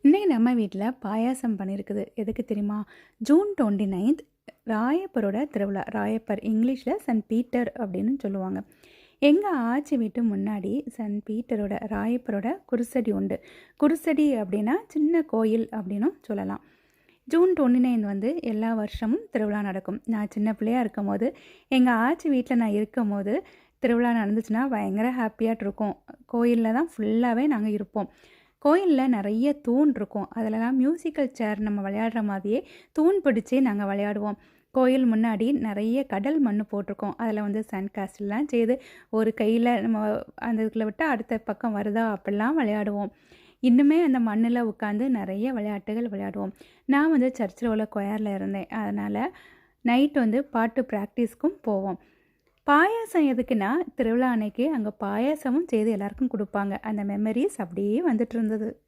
இன்னைக்கு நம்ம வீட்டில் பாயாசம் பண்ணியிருக்குது. எதுக்கு தெரியுமா? ஜூன் 29th ராயப்பரோட திருவிழா. ராயப்பர் இங்கிலீஷில் சென்ட் பீட்டர் அப்படின்னு சொல்லுவாங்க. எங்கள் ஆச்சி வீட்டு முன்னாடி சென்ட் பீட்டரோட ராயப்பரோட குருசடி உண்டு. குருசடி அப்படின்னா சின்ன கோயில் அப்படின்னும் சொல்லலாம். ஜூன் 29 வந்து எல்லா வருஷமும் திருவிழா நடக்கும். நான் சின்ன பிள்ளையாக இருக்கும் போது எங்கள் ஆச்சி வீட்டில் நான் இருக்கும் போது திருவிழா நடந்துச்சுன்னா பயங்கர ஹாப்பியாக இருக்கும். கோயிலில் தான் ஃபுல்லாகவே நாங்கள் இருப்போம். கோயிலில் நிறைய தூண் இருக்கும். அதிலலாம் மியூசிக்கல் சேர் நம்ம விளையாடுற மாதிரியே தூண் பிடிச்சி நாங்கள் விளையாடுவோம். கோயில் முன்னாடி நிறைய கடல் மண் போட்டிருக்கோம். அதில் வந்து சன் காஸ்டெல்லாம் செய்து ஒரு கையில் நம்ம அந்த இதுக்குள்ள விட்டு அடுத்த பக்கம் வருதா அப்படிலாம் விளையாடுவோம். இன்னுமே அந்த மண்ணில் உட்காந்து நிறைய விளையாட்டுகள் விளையாடுவோம். நான் வந்து சர்ச்சில் உள்ள கொயரில் இருந்தேன். அதனால் நைட் வந்து பாட்டு ப்ராக்டிஸ்க்கும் போவோம். பாயாசம் எதுக்குன்னா, திருவிழா அன்னைக்கு அங்கே பாயாசமும் செய்து எல்லாருக்கும் கொடுப்பாங்க. அந்த மெமரிஸ் அப்படியே வந்துட்டு இருந்தது.